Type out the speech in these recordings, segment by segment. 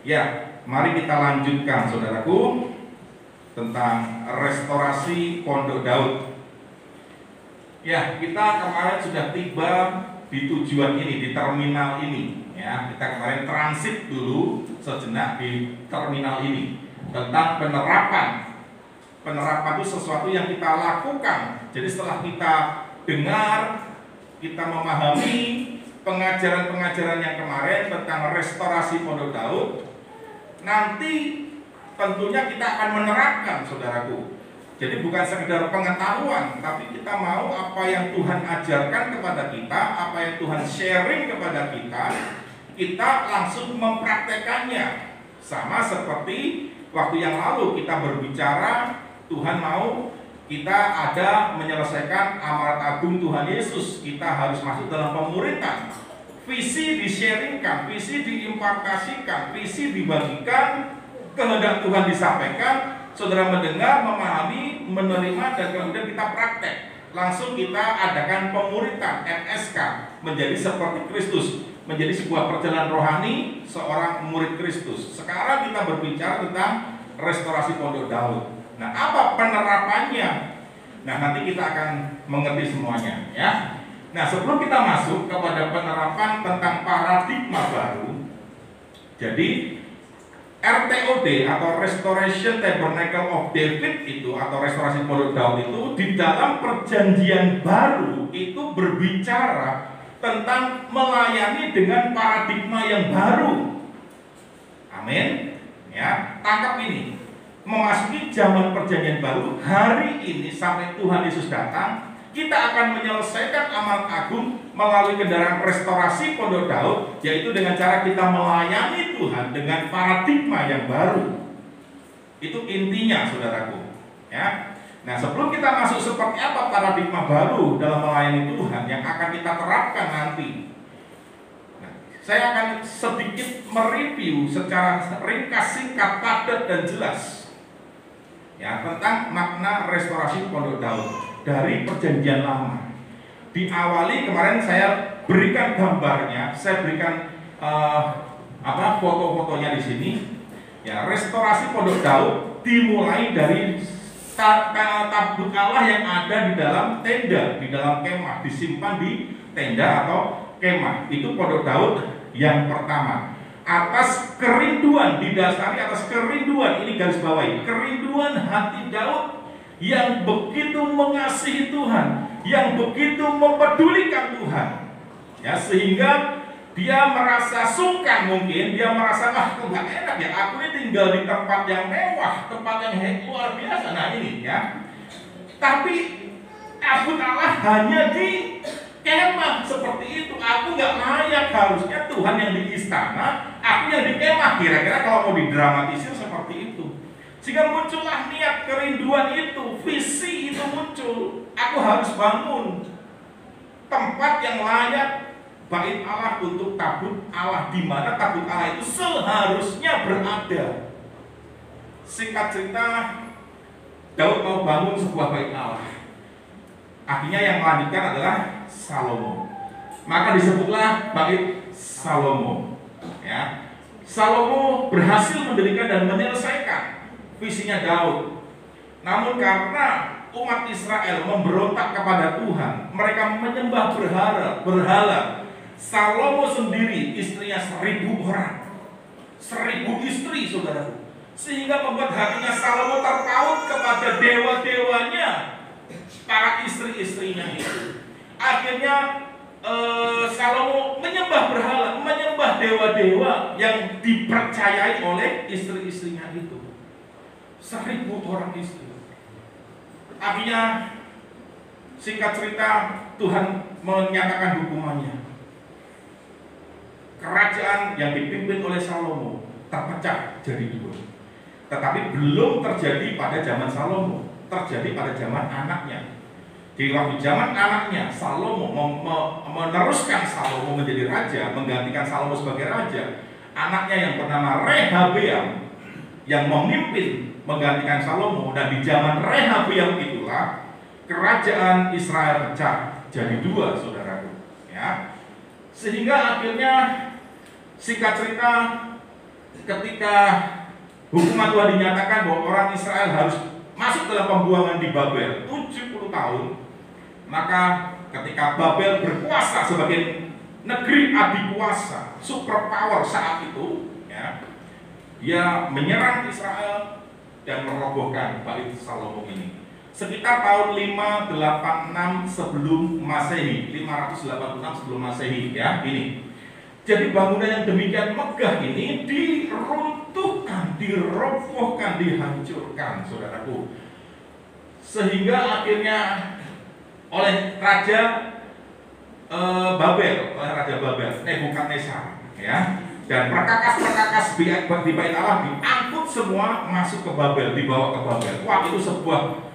Ya, mari kita lanjutkan saudaraku tentang restorasi Pondok Daud. Ya, kita kemarin sudah tiba di tujuan ini, di terminal ini. Ya, kita kemarin transit dulu sejenak di terminal ini tentang penerapan. Penerapan itu sesuatu yang kita lakukan. Jadi setelah kita dengar, kita memahami pengajaran-pengajaran yang kemarin tentang restorasi Pondok Daud, nanti tentunya kita akan menerapkan, saudaraku. Jadi bukan sekedar pengetahuan, tapi kita mau apa yang Tuhan ajarkan kepada kita, apa yang Tuhan sharing kepada kita langsung mempraktekannya. Sama seperti waktu yang lalu kita berbicara, Tuhan mau kita ada menyelesaikan amanat agung Tuhan Yesus. Kita harus masuk dalam pemuritan. Visi di-sharingkan, visi diimpartasikan, visi dibagikan, kehendak Tuhan disampaikan, saudara mendengar, memahami, menerima, dan kemudian kita praktek. Langsung kita adakan pemuritan, MSK, menjadi seperti Kristus, menjadi sebuah perjalanan rohani seorang murid Kristus. Sekarang kita berbicara tentang restorasi Pondok Daud. Nah, apa penerapannya? Nah, nanti kita akan mengerti semuanya, ya. Nah, sebelum kita masuk kepada penerapan tentang paradigma baru, jadi RTOD atau Restoration Tabernacle of David itu, atau restorasi Pondok Daud itu, di dalam perjanjian baru itu berbicara tentang melayani dengan paradigma yang baru. Amin. Ya, tangkap ini. Memasuki zaman perjanjian baru, hari ini sampai Tuhan Yesus datang, kita akan menyelesaikan amanat agung melalui kendaraan restorasi Pondok Daud, yaitu dengan cara kita melayani Tuhan dengan paradigma yang baru. Itu intinya, saudaraku. Ya. Nah, sebelum kita masuk seperti apa paradigma baru dalam melayani Tuhan yang akan kita terapkan nanti, saya akan sedikit mereview secara ringkas, singkat, padat, dan jelas, ya, tentang makna restorasi Pondok Daud dari perjanjian lama. Diawali kemarin saya berikan gambarnya, saya berikan foto-fotonya di sini. Ya, restorasi Pondok Daud dimulai dari tabut Allah yang ada di dalam tenda, di dalam kemah, disimpan di tenda atau kemah. Itu Pondok Daud yang pertama. Atas kerinduan, didasari atas kerinduan, ini garis bawahi, kerinduan hati Daud yang begitu mengasihi Tuhan, yang begitu mempedulikan Tuhan, ya, sehingga dia merasa sungkan, mungkin dia merasa, kok gak enak ya, aku ini tinggal di tempat yang mewah, tempat yang luar biasa. Nah ini, ya, tapi tabut Allah hanya di kemah seperti itu. Aku gak layak, harusnya Tuhan yang di istana, aku yang di kemah. Kira-kira kalau mau didramatisir seperti itu. Sehingga muncullah niat, kerinduan itu, visi itu muncul. Aku harus bangun tempat yang layak, bait Allah untuk tabut Allah, di mana tabut Allah itu seharusnya berada. Singkat cerita, Daud mau bangun sebuah bait Allah. Akhirnya yang melanjutkan adalah Salomo. Maka disebutlah bait Salomo. Ya, Salomo berhasil mendirikan dan menyelesaikan visinya Daud. Namun karena umat Israel memberontak kepada Tuhan, mereka menyembah berhala. Salomo sendiri istrinya 1000 orang, 1000 istri, saudara. Sehingga membuat hatinya Salomo terpaut kepada dewa-dewanya, para istri-istrinya itu. Akhirnya Salomo menyembah berhala, menyembah dewa-dewa yang dipercayai oleh istri-istrinya itu. 1000 orang istri. Akhirnya, singkat cerita, Tuhan menyatakan hukumannya. Kerajaan yang dipimpin oleh Salomo terpecah jadi 2. Tetapi belum terjadi pada zaman Salomo, terjadi pada zaman anaknya. Di waktu zaman anaknya, Salomo meneruskan Salomo menjadi raja, menggantikan Salomo sebagai raja. Anaknya yang bernama Rehabeam yang memimpin menggantikan Salomo, dan di zaman Rehabeam itulah kerajaan Israel pecah jadi 2, saudaraku. Ya, sehingga akhirnya, singkat cerita, ketika hukuman Tuhan dinyatakan bahwa orang Israel harus masuk dalam pembuangan di Babel 70 tahun, maka ketika Babel berkuasa sebagai negeri adikuasa, superpower saat itu, ya, dia menyerang Israel dan merobohkan Bait Salomo ini. Sekitar tahun 586 sebelum Masehi, 586 sebelum Masehi, ya, ini. Jadi bangunan yang demikian megah ini diruntuhkan, dirobohkan, dihancurkan, saudaraku. Sehingga akhirnya oleh Raja Babel, Nebukadnezar, ya. Dan perkakas-perkakas di Bait Allah diangkut semua masuk ke Babel, dibawa ke Babel. Wah, itu sebuah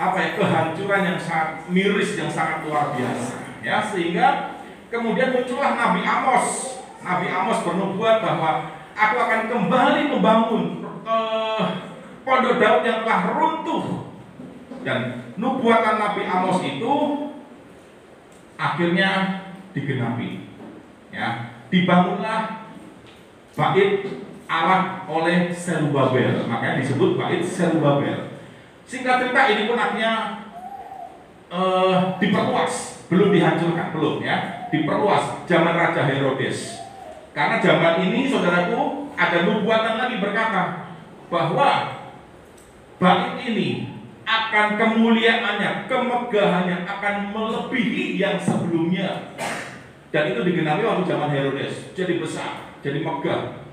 kehancuran yang sangat miris, yang sangat luar biasa, ya. Sehingga kemudian muncullah Nabi Amos. Nabi Amos bernubuat bahwa aku akan kembali membangun pondok Daud yang telah runtuh. Dan nubuatan Nabi Amos itu akhirnya digenapi, ya. Dibangunlah Bait Allah oleh Zerubabel, makanya disebut Bait Zerubabel. Singkat cerita, ini pun akhirnya diperluas, belum dihancurkan, belum, ya, diperluas zaman Raja Herodes. Karena zaman ini, saudaraku, ada nubuatan lagi berkata bahwa bait ini akan kemuliaannya, kemegahannya akan melebihi yang sebelumnya. Dan itu digenapi waktu zaman Herodes, jadi besar, jadi megah,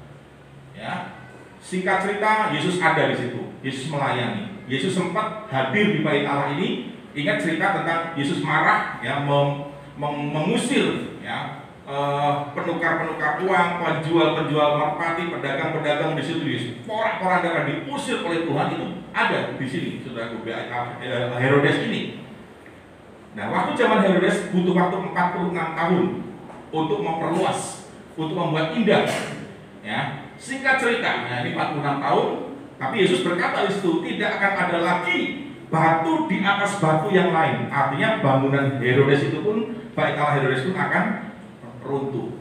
ya. Singkat cerita, Yesus ada di situ, Yesus melayani. Yesus sempat hadir di Bait Allah ini. Ingat cerita tentang Yesus marah, ya, mengusir, ya, penukar-penukar uang, penjual-penjual merpati, pedagang-pedagang di situ, porak-porandakan diusir oleh Tuhan. Itu ada di sini, saudaraku, Herodes ini. Nah, waktu zaman Herodes butuh waktu 46 tahun untuk memperluas, untuk membuat indah, ya. Singkat cerita, nah ini 46 tahun. Tapi Yesus berkata di situ, tidak akan ada lagi batu di atas batu yang lain. Artinya bangunan Herodes itu pun, Bait Allah Herodes pun akan runtuh.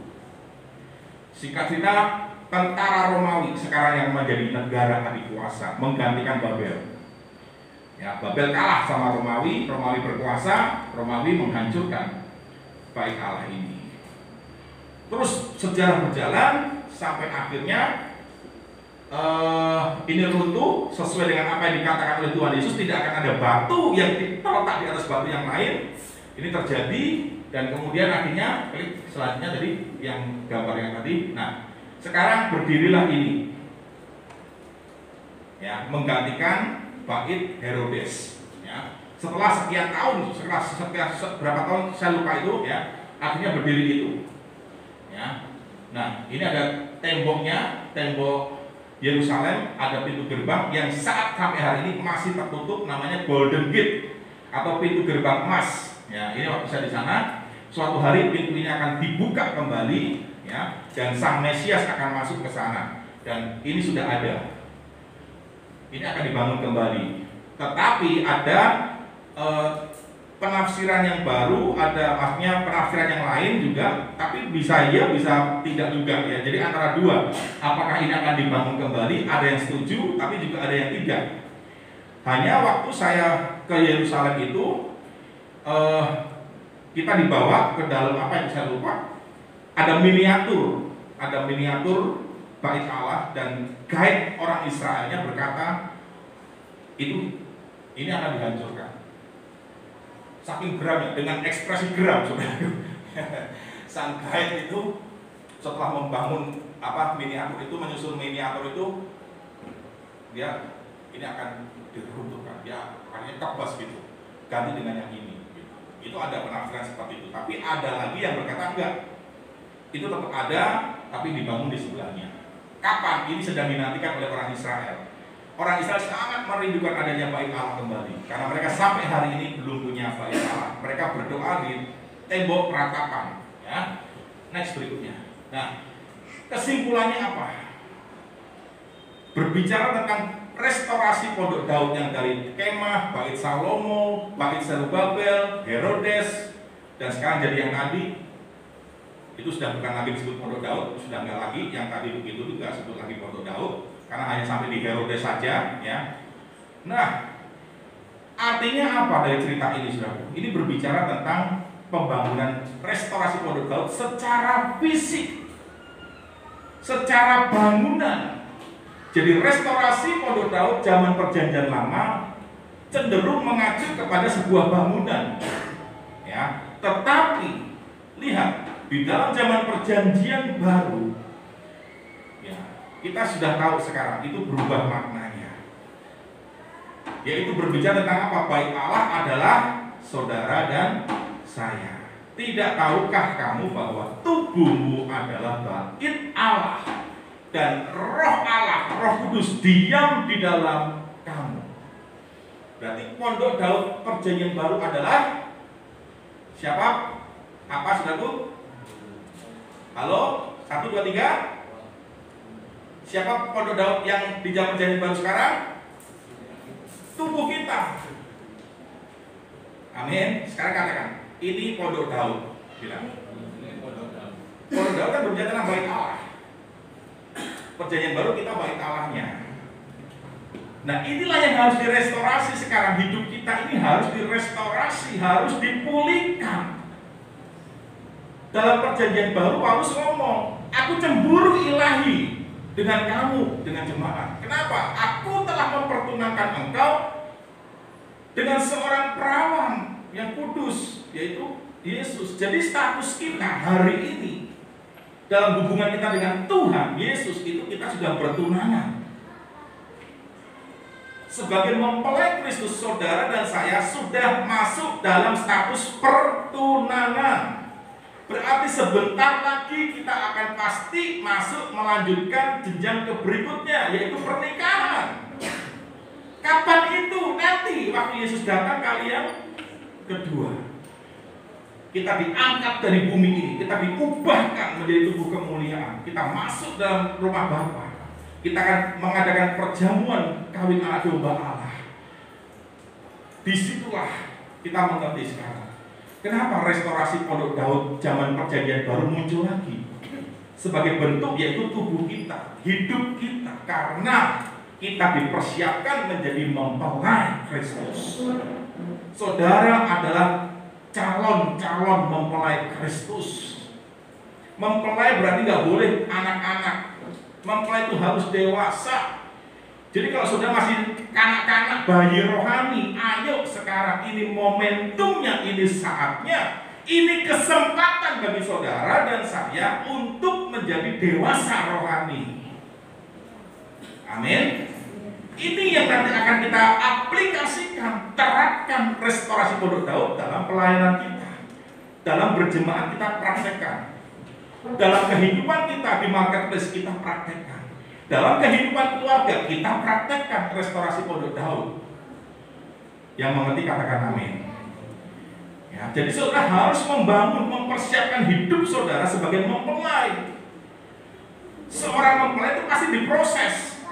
Singkat cerita, tentara Romawi sekarang yang menjadi negara adikuasa menggantikan Babel. Ya, Babel kalah sama Romawi, Romawi berkuasa, Romawi menghancurkan Bait Allah ini. Terus sejarah berjalan sampai akhirnya ini runtuh sesuai dengan apa yang dikatakan oleh Tuhan Yesus. Tidak akan ada batu yang terletak di atas batu yang lain. Ini terjadi dan kemudian akhirnya klik selanjutnya tadi yang gambar yang tadi. Nah, sekarang berdirilah ini, ya, menggantikan Bait Herodes, ya. Setelah sekian tahun, setelah berapa tahun saya lupa itu, ya, akhirnya berdiri itu, ya. Nah, ini ada temboknya, tembok Yerusalem, ada pintu gerbang yang sampai hari ini masih tertutup, namanya Golden Gate atau pintu gerbang emas. Ya, ini waktu saya di sana, suatu hari pintu ini akan dibuka kembali, ya, dan Sang Mesias akan masuk ke sana. Dan ini sudah ada. Ini akan dibangun kembali. Tetapi ada penafsiran yang baru, ada maksudnya penafsiran yang lain juga, tapi bisa iya, bisa tidak juga, ya. Jadi antara dua, apakah ini akan dibangun kembali? Ada yang setuju, tapi juga ada yang tidak. Hanya waktu saya ke Yerusalem itu, kita dibawa ke dalam apa yang saya lupa, ada miniatur Bait Allah, dan guide orang Israelnya berkata ini akan dihancurkan. Saking geramnya, dengan ekspresi geram, saudara. Sang guide itu setelah membangun miniatur itu, menyusun miniatur itu, dia ini akan diruntuhkan, ya, akhirnya kebas gitu, ganti dengan yang ini. Gitu. Itu ada penafsiran seperti itu. Tapi ada lagi yang berkata enggak, itu tetap ada, tapi dibangun di sebelahnya. Kapan? Ini sedang dinantikan oleh orang Israel. Orang Israel sangat merindukan adanya Bait Allah kembali, karena mereka sampai hari ini belum punya Bait Allah. Mereka berdoa di tembok ratapan, ya. Next berikutnya. Nah, kesimpulannya apa? Berbicara tentang restorasi pondok Daud yang dari kemah, Bait Salomo, Bait Zerubabel, Herodes, dan sekarang jadi yang tadi. Itu sudah bukan lagi disebut Pondok Daud, sudah nggak lagi yang tadi begitu itu nggak sebut lagi Pondok Daud, karena hanya sampai di Herodes saja, ya. Nah, artinya apa dari cerita ini, saudara? Ini berbicara tentang pembangunan restorasi Pondok Daud secara fisik, secara bangunan. Jadi restorasi Pondok Daud zaman Perjanjian Lama cenderung mengacu kepada sebuah bangunan, ya. Tetapi lihat, di dalam zaman Perjanjian Baru, ya, kita sudah tahu sekarang itu berubah maknanya, yaitu berbicara tentang apa? Baik Allah adalah saudara dan saya. Tidak tahukah kamu bahwa tubuhmu adalah bait Allah dan Roh Allah, Roh Kudus diam di dalam kamu. Berarti Pondok Daud Perjanjian Baru adalah siapa? Apa, saudaraku? Halo? 1, 2, 3. Siapa Pondok Daud yang di zaman Perjanjian Baru sekarang? Tubuh kita. Amin. Sekarang katakan, ini Pondok Daud. Bilang. Pondok Daud kan berbicara tentang bait Allah. Perjanjian Baru kita bait Allahnya. Nah, inilah yang harus direstorasi sekarang. Hidup kita ini harus direstorasi, harus dipulihkan. Dalam Perjanjian Baru Paulus ngomong, aku cemburu ilahi dengan kamu, dengan jemaat. Kenapa? Aku telah mempertunangkan engkau dengan seorang perawan yang kudus, yaitu Yesus. Jadi status kita hari ini dalam hubungan kita dengan Tuhan Yesus itu kita sudah bertunangan. Sebagai mempelai Kristus, saudara dan saya sudah masuk dalam status pertunangan. Berarti sebentar lagi kita akan pasti masuk melanjutkan jenjang ke berikutnya, yaitu pernikahan. Kapan itu? Nanti waktu Yesus datang kali yang kedua. Kita diangkat dari bumi ini, kita diubahkan menjadi tubuh kemuliaan. Kita masuk dalam rumah Bapa. Kita akan mengadakan perjamuan kawin anak domba Allah. Disitulah kita mengerti sekarang kenapa restorasi Pondok Daud zaman Perjanjian Baru muncul lagi sebagai bentuk, yaitu tubuh kita, hidup kita, karena kita dipersiapkan menjadi mempelai Kristus. Saudara adalah calon-calon mempelai Kristus. Mempelai berarti nggak boleh anak-anak. Mempelai itu harus dewasa. Jadi kalau sudah masih kanak-kanak, bayi rohani, ayo sekarang ini momentumnya, ini saatnya, ini kesempatan bagi saudara dan saya untuk menjadi dewasa rohani. Amin. Ini yang nanti akan kita aplikasikan, terapkan restorasi Pondok Daud dalam pelayanan kita, dalam berjemaat kita praktekkan, dalam kehidupan kita di marketplace kita praktekkan. Dalam kehidupan keluarga kita praktekkan restorasi Pondok Daud. Yang mengerti katakan amin. Ya, jadi saudara harus membangun, mempersiapkan hidup saudara sebagai mempelai. Seorang mempelai itu pasti diproses,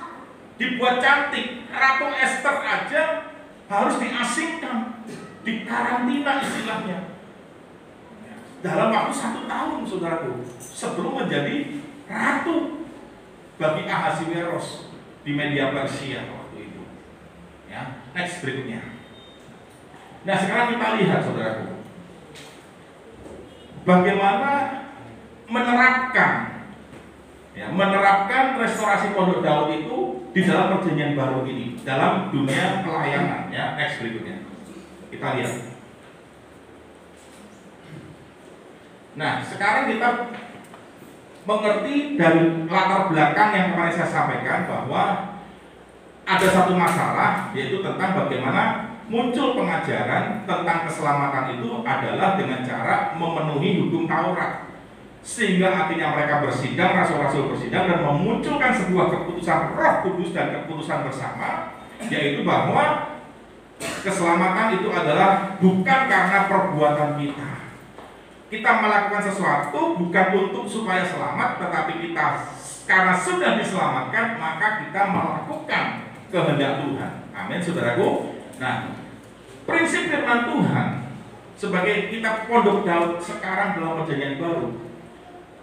dibuat cantik. Ratu Esther aja harus diasingkan, dikarantina istilahnya. Dalam waktu 1 tahun saudaraku, sebelum menjadi ratu bagi Ahasiweros di media Persia waktu itu. Ya, next berikutnya. Nah, sekarang kita lihat saudaraku, bagaimana menerapkan restorasi Pondok Daud itu di dalam Perjanjian Baru ini, dalam dunia pelayanan. Ya, next berikutnya. Kita lihat. Nah, sekarang kita mengerti dari latar belakang yang kemarin saya sampaikan bahwa ada satu masalah, yaitu tentang bagaimana muncul pengajaran tentang keselamatan itu adalah dengan cara memenuhi hukum Taurat, sehingga akhirnya mereka bersidang, rasul-rasul bersidang dan memunculkan sebuah keputusan Roh Kudus dan keputusan bersama, yaitu bahwa keselamatan itu adalah bukan karena perbuatan kita. Kita melakukan sesuatu bukan untuk supaya selamat, tetapi kita karena sudah diselamatkan maka kita melakukan kehendak Tuhan. Amin, saudaraku. Nah, prinsip firman Tuhan sebagai kita Pondok Daud sekarang dalam Perjanjian Baru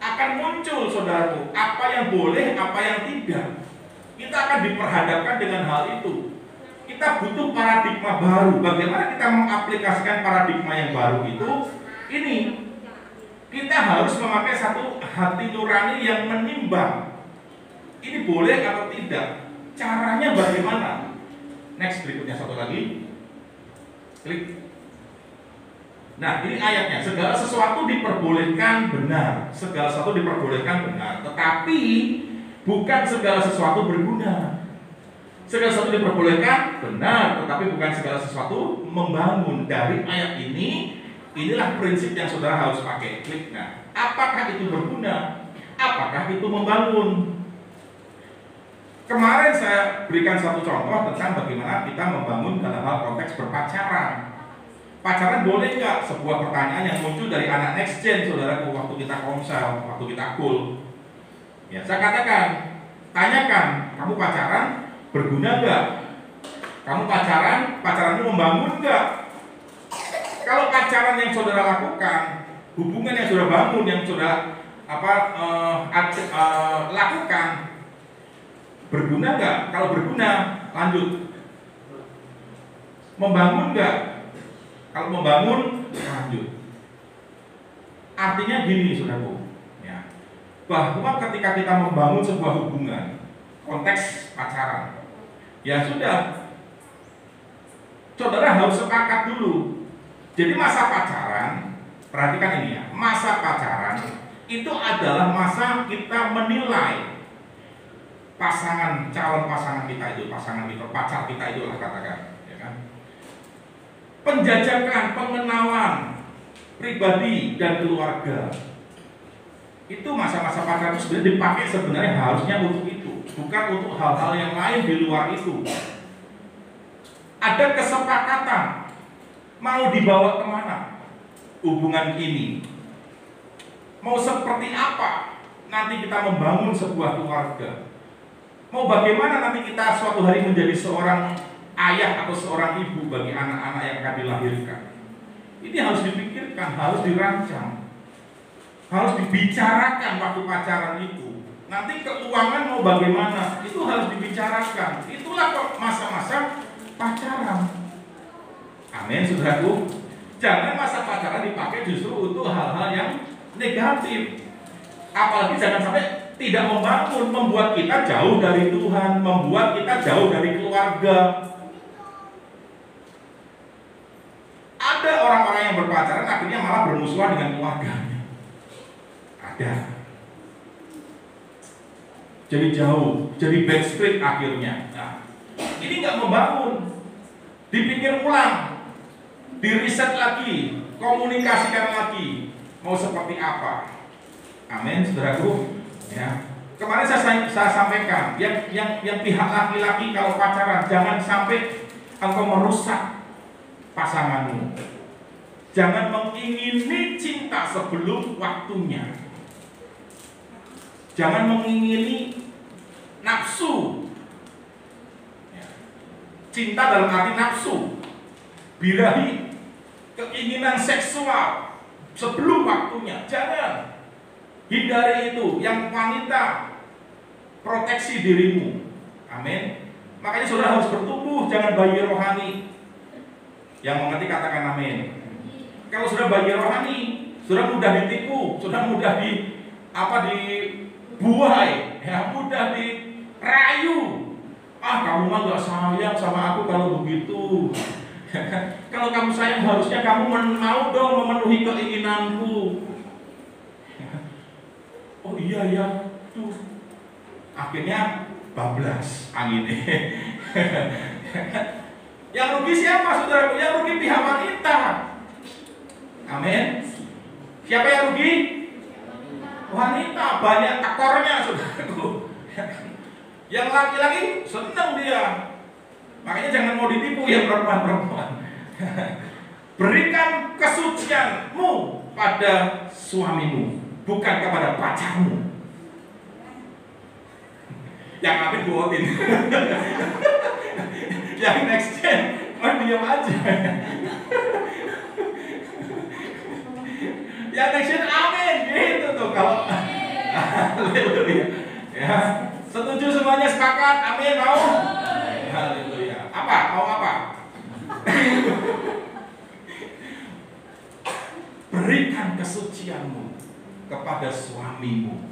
akan muncul, saudaraku, apa yang boleh, apa yang tidak. Kita akan diperhadapkan dengan hal itu. Kita butuh paradigma baru. Bagaimana kita mengaplikasikan paradigma yang baru itu? Ini, kita harus memakai satu hati nurani yang menimbang. Ini boleh atau tidak? Caranya bagaimana? Next, berikutnya satu lagi. Klik. Nah, ini ayatnya. Segala sesuatu diperbolehkan benar. Segala sesuatu diperbolehkan benar. Tetapi bukan segala sesuatu berguna. Segala sesuatu diperbolehkan benar, tetapi bukan segala sesuatu membangun. Dari ayat ini, inilah prinsip yang saudara harus pakai. Klik. Nah, apakah itu berguna? Apakah itu membangun? Kemarin saya berikan satu contoh tentang bagaimana kita membangun dalam hal konteks berpacaran. Pacaran boleh nggak? Sebuah pertanyaan yang muncul dari anak next gen, saudaraku, waktu kita komsel, waktu kita cool. Ya, saya katakan, tanyakan, kamu pacaran berguna nggak? Kamu pacaranmu membangun nggak? Kalau pacaran yang saudara lakukan, hubungan yang sudah bangun, yang sudah lakukan, berguna nggak? Kalau berguna, lanjut. Membangun nggak? Kalau membangun, lanjut. Artinya gini, saudaraku, ya, bahwa ketika kita membangun sebuah hubungan, konteks pacaran, ya sudah, saudara harus sepakat dulu. Jadi masa pacaran, perhatikan ini ya, masa pacaran itu adalah masa kita menilai calon pasangan kita itu, pacar kita itu lah katakan, ya kan? Penjajakan, pengenalan pribadi dan keluarga. Itu masa-masa pacaran itu sebenarnya dipakai sebenarnya harusnya untuk itu, bukan untuk hal-hal yang lain di luar itu. Ada kesepakatan mau dibawa kemana hubungan ini, mau seperti apa nanti kita membangun sebuah keluarga, mau bagaimana nanti kita suatu hari menjadi seorang ayah atau seorang ibu bagi anak-anak yang akan dilahirkan. Ini harus dipikirkan, harus dirancang, harus dibicarakan waktu pacaran itu. Nanti keuangan mau bagaimana, itu harus dibicarakan. Itulah masa-masa pacaran. Amin, saudaraku. Jangan masa pacaran dipakai justru untuk hal-hal yang negatif. Apalagi jangan sampai tidak membangun, membuat kita jauh dari Tuhan, membuat kita jauh dari keluarga. Ada orang-orang yang berpacaran akhirnya malah bermusuhan dengan keluarganya. Ada. Jadi jauh, jadi backstreet akhirnya. Nah, ini nggak membangun. Dipikir ulang, diriset lagi, komunikasikan lagi, mau seperti apa. Amin, saudaraku. Ya. Kemarin saya sampaikan, yang pihak laki-laki kalau pacaran jangan sampai engkau merusak pasanganmu. Jangan mengingini cinta sebelum waktunya. Jangan mengingini nafsu. Cinta dalam arti nafsu, birahi, keinginan seksual sebelum waktunya. Jangan. Hindari itu. Yang wanita, proteksi dirimu. Amin. Makanya saudara harus bertumbuh, jangan bayi rohani. Yang mengerti katakan amin. Kalau sudah bayi rohani, sudah mudah ditipu, sudah mudah dibuai, ya, mudah dirayu. Ah, kamu mah gak sayang sama aku kalau begitu. Kalau kamu sayang harusnya kamu mau dong memenuhi keinginanku. Oh iya ya, tuh. Akhirnya bablas anginnya. Yang rugi siapa, saudaraku? Yang rugi pihak wanita. Amin. Siapa yang rugi? Wanita. Banyak tekornya, saudaraku. Yang laki-laki senang dia. Makanya jangan mau ditipu ya perempuan-perempuan. Berikan kesucianmu pada suamimu, bukan kepada pacarmu. Yang amin buatin. Yang next gen, diam aja. Yang next gen amin gitu tuh kalau Haleluya. Ya, setuju semuanya, sepakat? Amin, mau? Haleluya. Apa? Mau apa? Berikan kesucianmu kepada suamimu,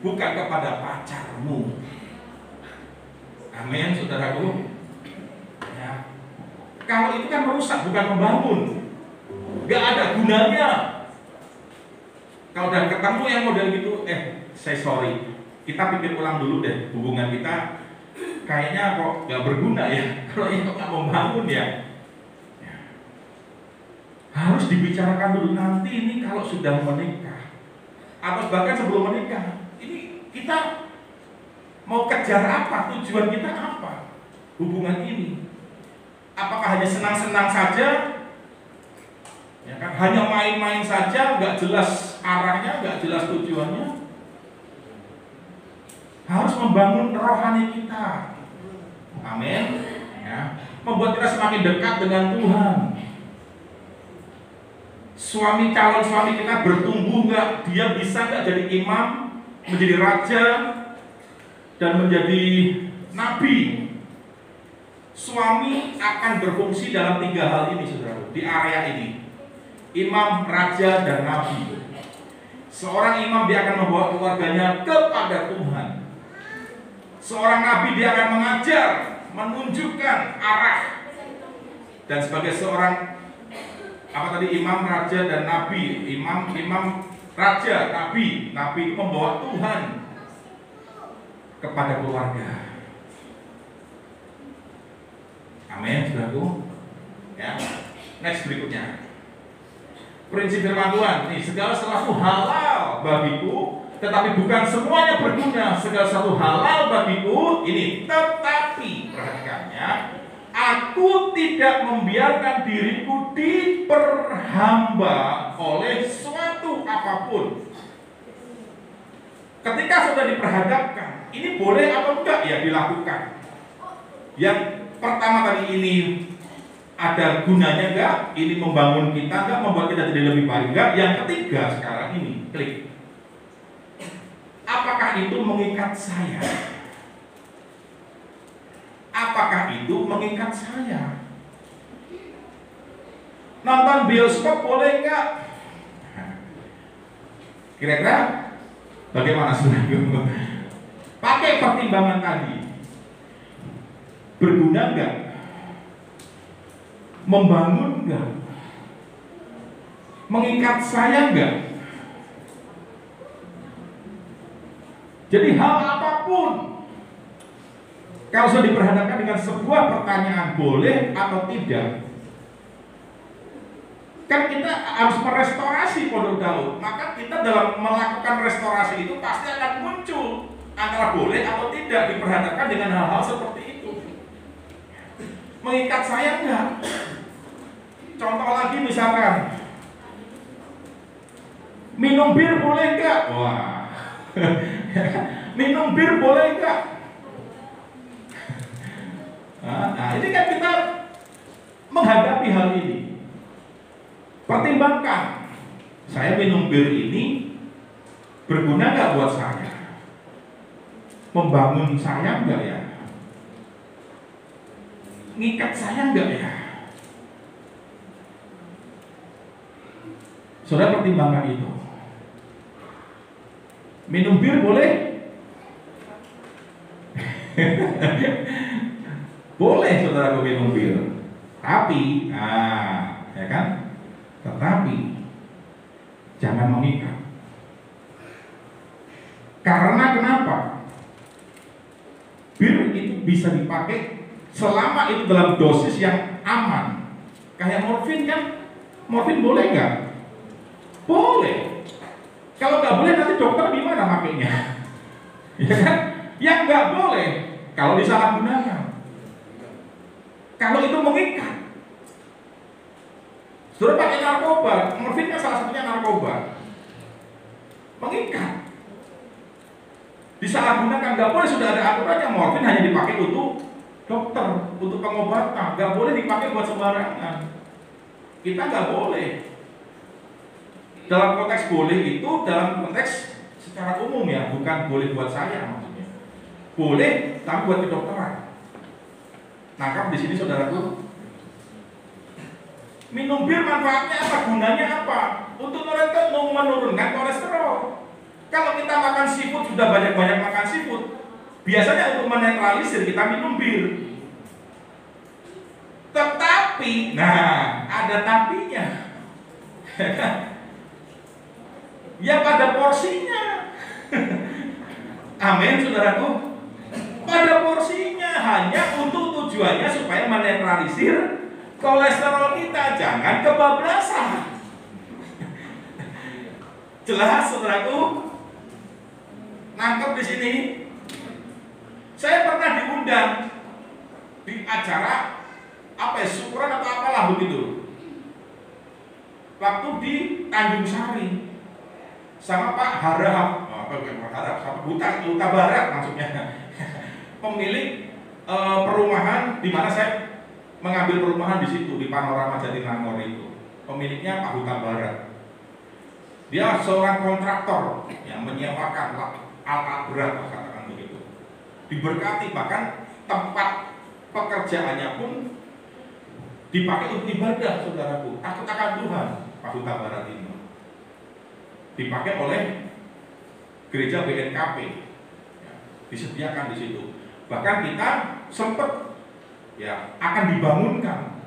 bukan kepada pacarmu. Amin, saudaraku. Ya. Kalau itu kan merusak, bukan membangun. Gak ada gunanya. Kalau udah ketemu yang model gitu, saya sorry, kita pikir ulang dulu deh, hubungan kita kayaknya kok gak berguna ya. Kalau itu gak membangun ya. Harus dibicarakan dulu. Nanti ini kalau sudah menikah, atau bahkan sebelum menikah, ini kita mau kejar apa? Tujuan kita apa? Hubungan ini apakah hanya senang-senang saja? Ya kan? Hanya main-main saja, nggak jelas arahnya, nggak jelas tujuannya. Harus membangun rohani kita. Amin. Ya. Membuat kita semakin dekat dengan Tuhan. Calon suami kita bertumbuh nggak? Dia bisa nggak jadi imam, menjadi raja, dan menjadi nabi? Suami akan berfungsi dalam 3 hal ini, saudara, di area ini: imam, raja, dan nabi. Seorang imam, dia akan membawa keluarganya kepada Tuhan. Seorang nabi, dia akan mengajar, menunjukkan arah. Dan sebagai seorang imam, raja, dan nabi. Imam, raja, nabi. Nabi itu membawa Tuhan kepada keluarga. Amin, saudaraku. Ya. Next, berikutnya. Prinsip firman Tuhan. Nih, segala sesuatu halal bagiku, tetapi bukan semuanya berguna. Segala sesuatu halal bagiku, ini tetapi, perhatikannya, aku tidak membiarkan diriku diperhamba oleh suatu apapun. Ketika sudah diperhadapkan, ini boleh atau enggak ya dilakukan? Yang pertama tadi, ini ada gunanya enggak? Ini membangun kita enggak? Membuat kita jadi lebih baik enggak? Yang ketiga sekarang ini, klik. Apakah itu mengikat saya? Apakah itu mengikat saya? Nonton bioskop boleh enggak? Kira-kira bagaimana, saudara? Pakai pertimbangan tadi. Berguna enggak? Membangun enggak? Mengikat saya enggak? Jadi hal apapun, kalau sudah diperhadapkan dengan sebuah pertanyaan boleh atau tidak, kan kita harus merestorasi Pondok Daud. Maka kita dalam melakukan restorasi itu pasti akan muncul antara boleh atau tidak diperhadapkan dengan hal-hal seperti itu. Mengikat saya enggak? Contoh lagi, misalkan minum bir boleh enggak? Wah, minum bir boleh enggak? Nah, ini kan kita menghadapi hal ini. Pertimbangkan, saya minum bir ini berguna enggak buat saya? Membangun saya enggak ya? Ngikat saya enggak ya? Saudara pertimbangkan itu. Minum bir boleh? Boleh, saudara, minum bir. Tapi, ya kan? Tetapi jangan mengikat. Karena kenapa? Bir itu bisa dipakai selama itu dalam dosis yang aman. Kayak morfin kan? Morfin boleh nggak? Boleh. Kalau nggak boleh, nanti dokter gimana makainya? Ya kan? Yang nggak boleh kalau disalahgunakan. Kalau itu mengikat. Sudah pakai narkoba, morfin kan salah satunya narkoba. Mengikat. Disalahgunakan, nggak boleh. Sudah ada aturannya, morfin hanya dipakai untuk dokter, untuk pengobatan, nggak boleh dipakai buat sembarangan. Kita nggak boleh. Dalam konteks boleh itu dalam konteks secara umum ya, bukan boleh buat saya maksudnya. Boleh, tapi buat kedokteran. Nangkap di sini saudaraku. Minum bir manfaatnya apa? Gunanya apa? Untuk menurunkan kolesterol. Kalau kita makan seafood, sudah banyak-banyak makan seafood, biasanya untuk menetralisir kita minum bir. Tetapi, nah ada tapinya. Ya pada porsinya. Amin saudaraku. Pada porsinya, hanya untuk tujuannya supaya menetralisir kolesterol kita, jangan kebablasan. Jelas saudaraku? Nangkep di sini. Saya pernah diundang di acara apa ya, syukuran atau apalah begitu. Waktu di Tanjung Sari sama Pak Harap, sama Huta Barat maksudnya. Pemilik perumahan di mana saya mengambil perumahan di situ di Panorama Jatinangor itu. Pemiliknya Pak Huta Barat. Dia seorang kontraktor yang menyewakan alat berat, katakan begitu. Diberkati, bahkan tempat pekerjaannya pun dipakai untuk ibadah, saudaraku. Takut akan Tuhan, Pak Huta Barat ini. Dipakai oleh gereja BNKP, ya, disediakan di situ. Bahkan kita sempat ya akan dibangunkan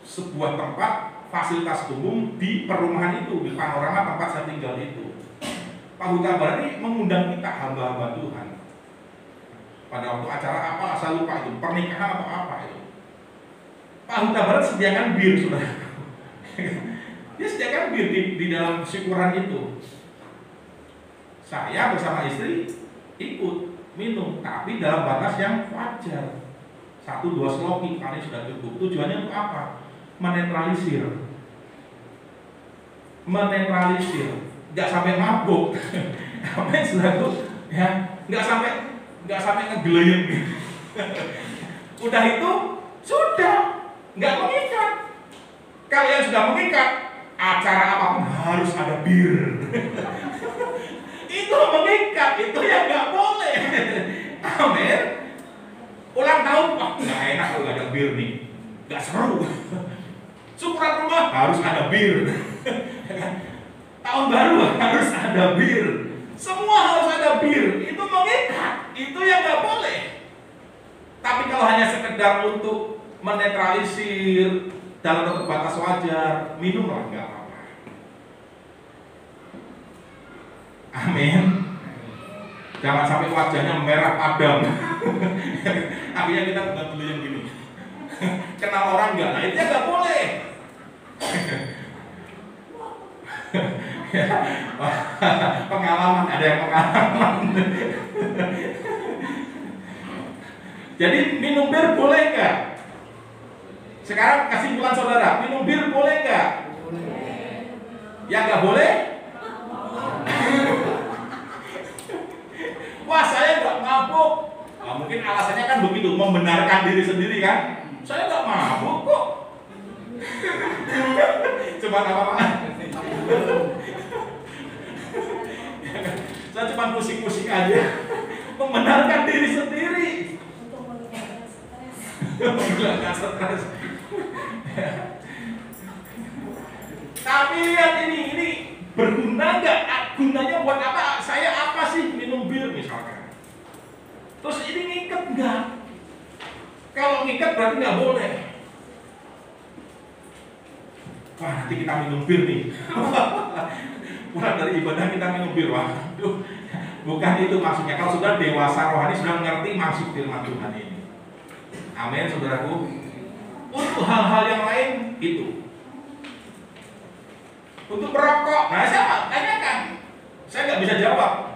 sebuah tempat fasilitas umum di perumahan itu, di Panorama tempat saya tinggal itu. Pak Huta Barat ini mengundang kita hamba-hamba Tuhan. Pada waktu acara apa, saya lupa itu, pernikahan atau apa itu. Pak Huta Barat sediakan bir, saudara. Dia sediakan bir di dalam syukuran itu. Saya bersama istri ikut minum, tapi dalam batas yang wajar. 1-2 sloki kali sudah cukup. Tujuannya untuk apa? Menetralisir. Nggak sampai mabuk. Sampai sudah ya, nggak sampai ngegeleyeng gitu. Udah itu sudah nggak mengikat. Kalau yang sudah mengikat, acara apapun harus ada bir. Itu mengikat, itu yang nggak boleh. Amin. Ulang tahun, nggak enak kalau nggak ada bir nih, nggak seru. Syukuran rumah harus ada bir. Tahun baru harus ada bir. Semua harus ada bir. Itu mengikat, itu yang nggak boleh. Tapi kalau hanya sekedar untuk menetralisir dalam batas wajar, minumlah, nggak apa-apa. Amin. Jangan sampai wajahnya merah padam. Akhirnya kita bukan dulu yang gini. Kenal orang nggak? Nah itu nggak boleh. Pengalaman, ada yang pengalaman. Jadi minum bir boleh nggak? Sekarang kesimpulan saudara, minum bir boleh nggak? Boleh. Ya nggak boleh? Wah saya nggak mabuk. Nah, mungkin alasannya kan begitu, membenarkan diri sendiri kan? Saya nggak mabuk kok. Cuma apa-apa? Saya cuma pusing-pusing aja, membenarkan diri sendiri. Menghilangkan stres. Tapi lihat ini berguna nggak? Gunanya buat apa? Saya apa sih minum bir misalkan? Terus ini ngikat nggak? Kalau ngikat berarti nggak boleh. Wah nanti kita minum bir nih. Pulang dari ibadah kita minum bir. Waduh, bukan itu maksudnya. Kalau sudah dewasa rohani, sudah mengerti maksud firman Tuhan ini. Amin, saudaraku. Untuk hal-hal yang lain itu. Untuk merokok, nah saya tanyakan, saya nggak bisa jawab.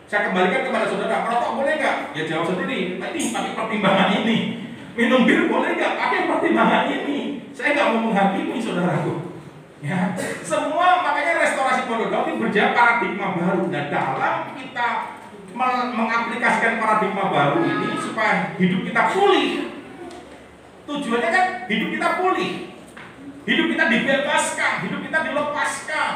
Saya kembalikan kepada saudara, merokok boleh nggak? Ya jawab sendiri. Tadi pakai pertimbangan ini. Minum bir boleh nggak? Pakai pertimbangan ini. Saya nggak mau menghakimi saudaraku. Ya, semua makanya restorasi pondok daud ini berjalan paradigma baru. Nah, dalam kita mengaplikasikan paradigma baru ini supaya hidup kita pulih. Tujuannya kan hidup kita pulih, hidup kita dibebaskan, hidup kita dilepaskan.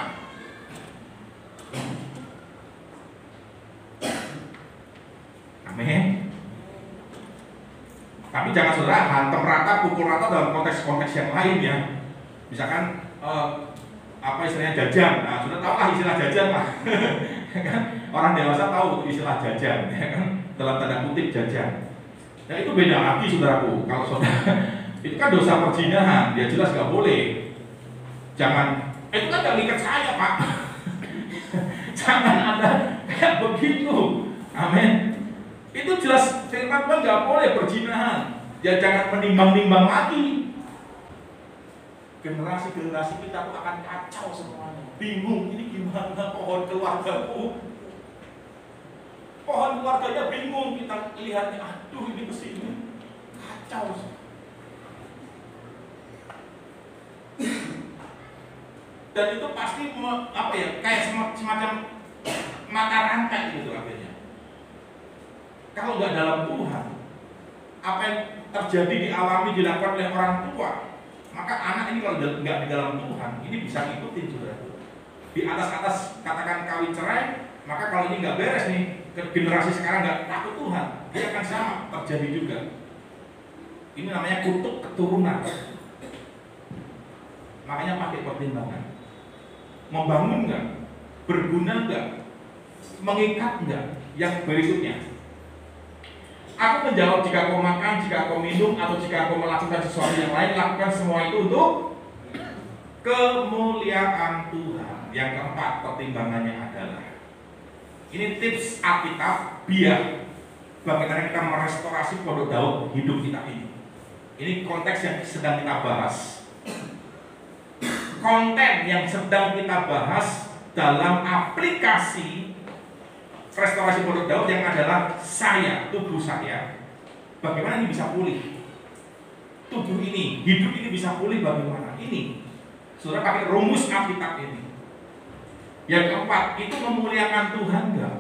Tapi jangan saudara hantam rata, pukul rata dalam konteks-konteks yang lain ya. Misalkan apa istilahnya jajan. Nah, sudah tahu lah istilah jajan lah. Kan? Orang dewasa tahu istilah jajan, ya kan? Dalam tanda kutip jajan. Ya itu beda lagi saudaraku. Kalau saudara itu kan dosa perzinahan, dia jelas nggak boleh. Jangan, itu kan nggak ngikat saya pak. Jangan ada kayak begitu. Amin. Itu jelas firman Tuhan nggak boleh perzinahan. Ya jangan menimbang-nimbang lagi. Generasi-generasi kita tuh akan kacau semuanya. Bingung ini gimana pohon keluargaku. Pohon keluarganya bingung, kita lihatnya, aduh ini kesini kacau. Dan itu pasti apa ya, kayak semacam mata rantai gitu akhirnya. Kalau nggak dalam Tuhan, apa yang terjadi dialami dilakukan oleh orang tua, maka anak ini kalau nggak di dalam Tuhan, ini bisa ngikutin saudara. Di atas katakan kawin cerai, maka kalau ini nggak beres nih, generasi sekarang nggak takut Tuhan, dia akan sama terjadi juga. Ini namanya kutuk keturunan. Makanya pakai pertimbangan. Membangun nggak? Berguna nggak? Mengikat nggak? Yang berikutnya. Aku menjawab jika kau makan, jika kau minum, atau jika kau melakukan sesuatu yang lain, lakukan semua itu untuk kemuliaan Tuhan. Yang keempat, pertimbangannya adalah ini tips Alkitab biar bagaimana kita merestorasi pondok Daud hidup kita ini. Ini konteks yang sedang kita bahas. Konten yang sedang kita bahas dalam aplikasi restorasi pondok Daud yang adalah saya, tubuh saya. Bagaimana ini bisa pulih? Tubuh ini, hidup ini bisa pulih bagaimana? Ini, saudara pakai rumus Alkitab ini. Yang keempat, itu memuliakan Tuhan enggak?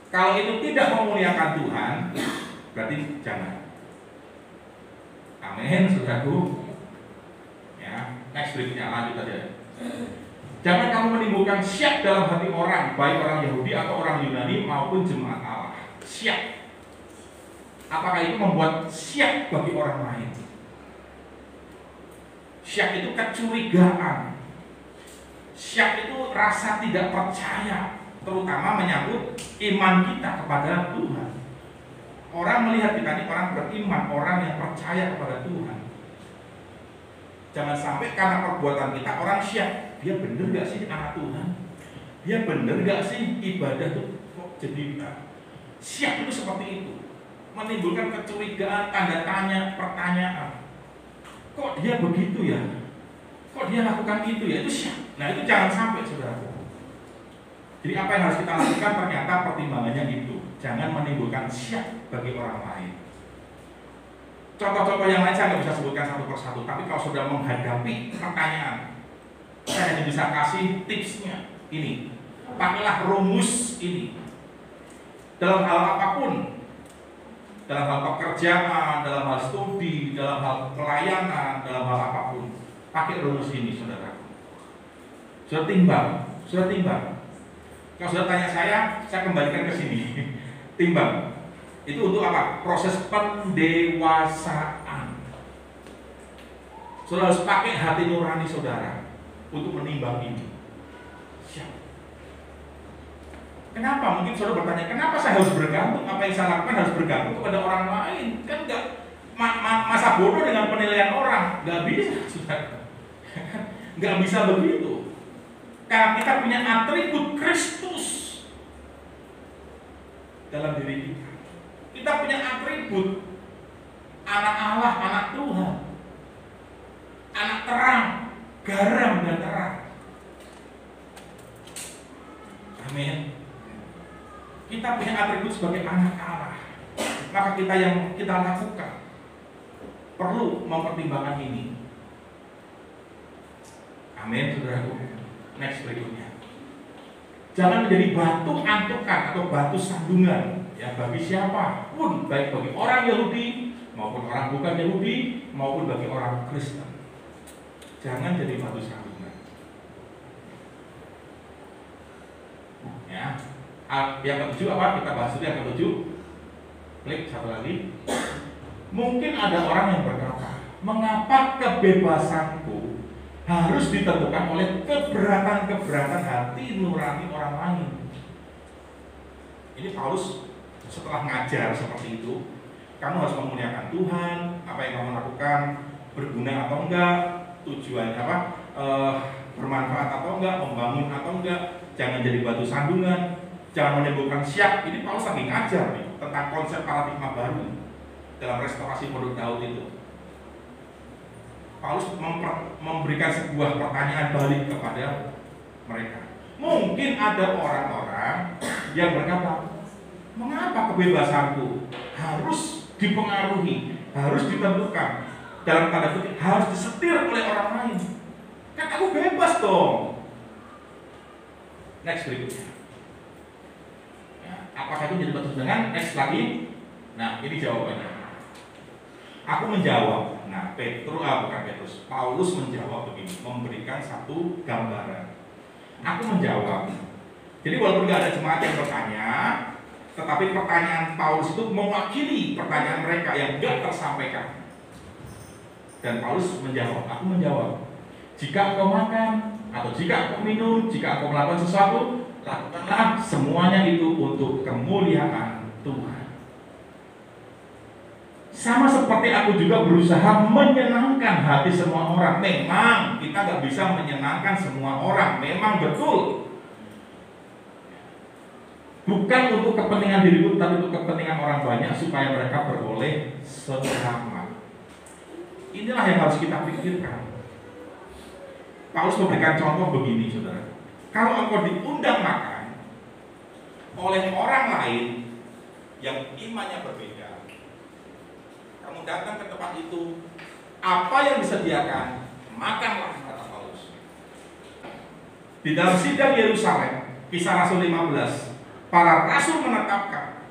Kalau itu tidak memuliakan Tuhan, berarti jangan. Amin, saudaraku. Ya, next berikutnya lanjut aja. Jangan kamu menimbulkan syak dalam hati orang, baik orang Yahudi atau orang Yunani maupun jemaat Allah. Syak. Apakah itu membuat syak bagi orang lain? Syak itu kecurigaan. Syak itu rasa tidak percaya, terutama menyangkut iman kita kepada Tuhan. Orang melihat kita ini orang beriman, orang yang percaya kepada Tuhan. Jangan sampai karena perbuatan kita orang syak. Dia bener gak sih anak Tuhan? Dia bener gak sih ibadah tuh kok jadi syak itu seperti itu? Menimbulkan kecurigaan, tanda tanya, pertanyaan. Kok dia begitu ya? Kok dia lakukan itu ya? Itu syak. Nah itu jangan sampai saudara. Jadi apa yang harus kita lakukan ternyata pertimbangannya itu. Jangan menimbulkan syak bagi orang lain. Contoh-contoh yang lain saya nggak bisa sebutkan satu persatu. Tapi kalau sudah menghadapi pertanyaan, saya hanya bisa kasih tipsnya ini. Pakailah rumus ini dalam hal apapun, dalam hal pekerjaan, dalam hal studi, dalam hal pelayanan, dalam hal apapun. Pakai rumus ini, saudara. Sudah timbang, sudah timbang. Kalau sudah tanya saya kembalikan ke sini. Timbang. Itu untuk apa? Proses pendewasaan. Saudara harus pakai hati nurani saudara untuk menimbang ini. Siap. Kenapa? Mungkin saudara bertanya, kenapa saya harus bergantung? Apa yang saya lakukan harus bergantung kepada orang lain? Kan enggak masa bodoh dengan penilaian orang. Enggak bisa, saudara. Enggak bisa begitu. Karena kita punya atribut Kristus dalam diri kita. Kita punya atribut anak Allah, anak Tuhan, anak terang, garam dan terang. Amin. Kita punya atribut sebagai anak Allah. Maka kita yang kita lakukan perlu mempertimbangkan ini. Amin, saudaraku. Next berikutnya. Jangan menjadi batu antukan atau batu sandungan ya bagi siapapun, baik bagi orang Yahudi maupun orang bukan Yahudi maupun bagi orang Kristen. Jangan jadi batu sandungan. Ya. Yang ketujuh apa? Kita bahas dulu yang ketujuh. Klik satu lagi. Mungkin ada orang yang berkata, mengapa kebebasanku harus ditentukan oleh keberatan-keberatan hati nurani orang lain? Ini Paulus setelah ngajar seperti itu, kamu harus memuliakan Tuhan, apa yang kamu lakukan berguna atau enggak, tujuannya apa, bermanfaat atau enggak, membangun atau enggak, jangan jadi batu sandungan, jangan menimbulkan syak. Ini Paulus lagi ngajar nih tentang konsep paradigma baru dalam restorasi Pondok Daud itu. Paulus memberikan sebuah pertanyaan balik kepada mereka. Mungkin ada orang-orang yang berkata, mengapa kebebasanku harus dipengaruhi, harus ditentukan, dalam tanda kutip harus disetir oleh orang lain? Kan aku bebas dong. Next berikutnya. Ya, apakah itu menjadi batu sandungan? Next lagi. Nah, ini jawabannya. Aku menjawab. Nah, Paulus menjawab begini, memberikan satu gambaran. Aku menjawab. Jadi walaupun tidak ada jemaat yang bertanya, tetapi pertanyaan Paulus itu mewakili pertanyaan mereka yang tidak tersampaikan. Dan Paulus menjawab, aku menjawab, jika engkau makan, atau jika engkau minum, jika engkau melakukan sesuatu, lakukanlah semuanya itu untuk kemuliaan Tuhan. Sama seperti aku juga berusaha menyenangkan hati semua orang. Memang kita nggak bisa menyenangkan semua orang, memang betul. Bukan untuk kepentingan diriku, tapi untuk kepentingan orang banyak supaya mereka beroleh selamat. Inilah yang harus kita pikirkan. Paulus memberikan contoh begini, saudara. Kalau engkau diundang makan oleh orang lain yang imannya berbeda, kamu datang ke tempat itu, apa yang disediakan, makanlah, kata Paulus. Di dalam sidang Yerusalem, Kisah Rasul 15, para rasul menetapkan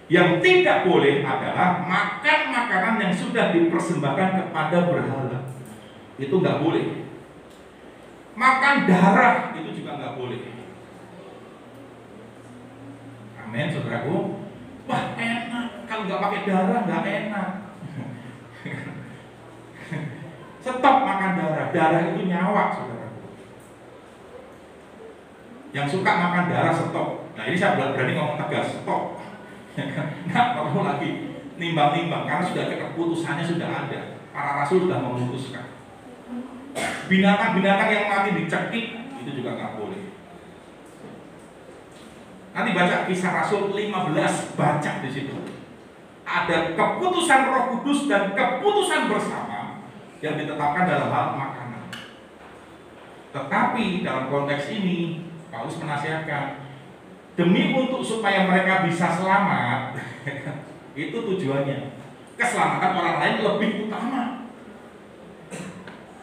yang tidak boleh adalah makan makanan yang sudah dipersembahkan kepada berhala. Itu nggak boleh. Makan darah itu juga nggak boleh. Amin, saudaraku. Wah, enak. Kalau nggak pakai darah nggak enak. Stop makan darah. Darah itu nyawa, saudaraku. Yang suka makan darah stop. Nah, ini saya berani ngomong tegas, stop. Nggak perlu lagi nimbang-nimbang karena sudah ada keputusannya, sudah ada. Para rasul sudah memutuskan. Binatang-binatang yang mati dicekik itu juga nggak boleh. Nanti baca Kisah Rasul 15, baca di situ. Ada keputusan Roh Kudus dan keputusan bersama yang ditetapkan dalam hal makanan. Tetapi dalam konteks ini Paulus menasihatkan demi untuk supaya mereka bisa selamat. Itu tujuannya. Keselamatan orang lain lebih utama.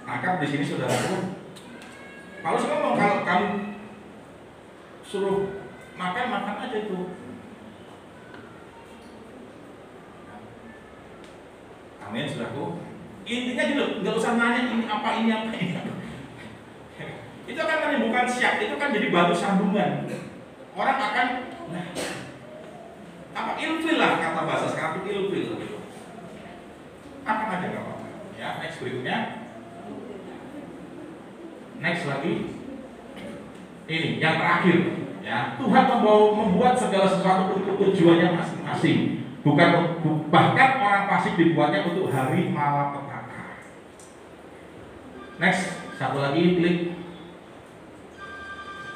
Maka di sini saudaraku, Paulus ngomong kalau kamu suruh makan aja itu. Amin, saudaraku. Intinya gitu, nggak usah nanya ini apa. Itu akan menimbulkan syak, itu kan jadi batu sandungan. Orang akan ilfil lah, kata bahasa sekarang itu ilfil gitu. Makan aja nggak apa-apa. Ya, next berikutnya. Next lagi, ini yang terakhir, ya. Tuhan membuat segala sesuatu untuk tujuannya masing-masing, bahkan orang fasik dibuatnya untuk hari malapetaka. Next, satu lagi, klik.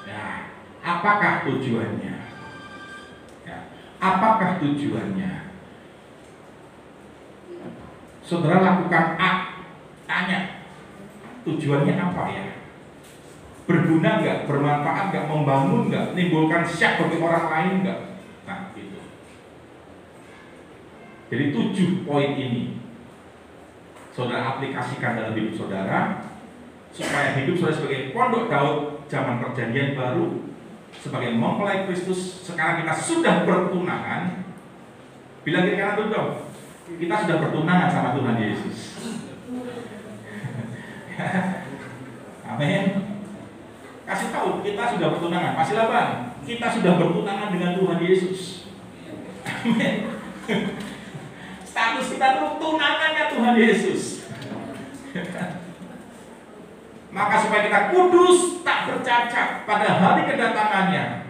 Ya, apakah tujuannya? Ya, apakah tujuannya? Saudara lakukan A, tanya, tujuannya apa ya? Berguna nggak, bermanfaat nggak, membangun nggak, menimbulkan syak bagi orang lain nggak? Nah, gitu. Jadi 7 poin ini saudara aplikasikan dalam hidup saudara, supaya hidup saudara sebagai pondok Daud zaman perjanjian baru, sebagai mempelai Kristus. Sekarang kita sudah bertunangan. Bilang kiri kanan dong, kita sudah bertunangan sama Tuhan Yesus. Amin. Kasih tahu kita sudah bertunangan. Masih lah bang? kita sudah bertunangan dengan Tuhan Yesus. Amin. Status kita itu tunangannya Tuhan Yesus. Maka supaya kita kudus, tak bercacat pada hari kedatangannya,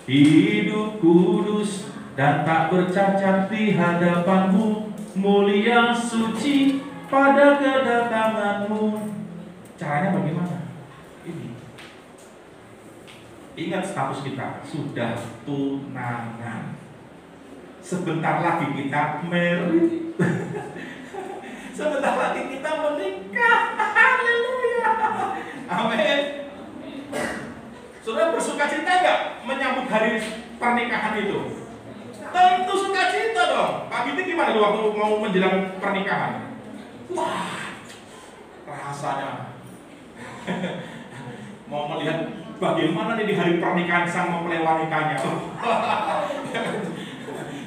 hidup kudus dan tak bercacat di hadapanmu, mulia suci pada kedatanganmu. Caranya bagaimana? Ini. Ingat status kita, sudah tunangan. Sebentar lagi kita married. Sebentar lagi kita menikah. Haleluya. Amin. Saudara bersuka cita nggak menyambut hari pernikahan itu? Tentu suka cita dong. Pak Giti gimana waktu mau menjelang pernikahan? Wah, rasanya mau melihat bagaimana nih di hari pernikahan sang mempelai wanitanya.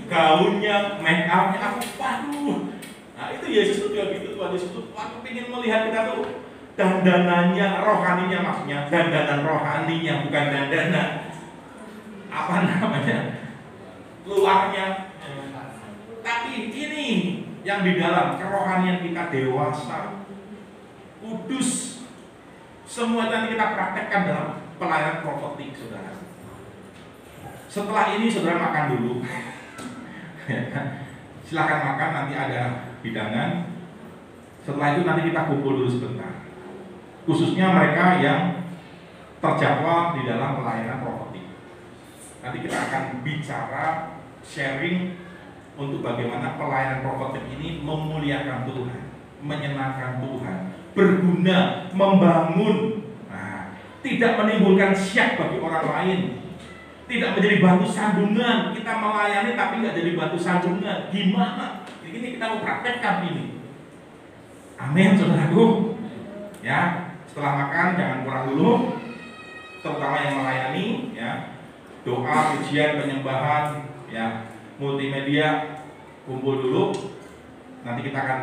Gaunnya, make upnya, aku waduh. Nah itu Yesus tuh juga gitu, Tuhan Yesus tuh aku ingin melihat kita tuh dandanannya, rohaninya, maksudnya dandanan rohaninya, bukan dandanan apa namanya luarnya. Tapi ini yang di dalam kerohanian kita dewasa, kudus. Semua nanti kita praktekkan dalam pelayanan profetik, saudara. Setelah ini saudara makan dulu. Silakan makan, nanti ada hidangan. Setelah itu nanti kita kumpul dulu sebentar. Khususnya mereka yang terjadwal di dalam pelayanan profetik. Nanti kita akan bicara, sharing untuk bagaimana pelayanan profetik ini memuliakan Tuhan, menyenangkan Tuhan, berguna, membangun, tidak menimbulkan syak bagi orang lain, tidak menjadi batu sandungan. Kita melayani tapi nggak jadi batu sandungan. Gimana? Ini kita mau praktekkan ini. Amin, saudaraku. Ya, setelah makan jangan kurang dulu, terutama yang melayani. Ya, doa, pujian, penyembahan, ya, multimedia, kumpul dulu. Nanti kita akan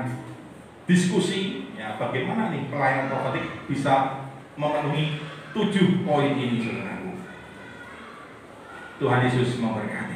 diskusi, ya, bagaimana nih pelayanan profetik bisa memenuhi 7 poin ini, saudaraku. Tuhan Yesus memberkati.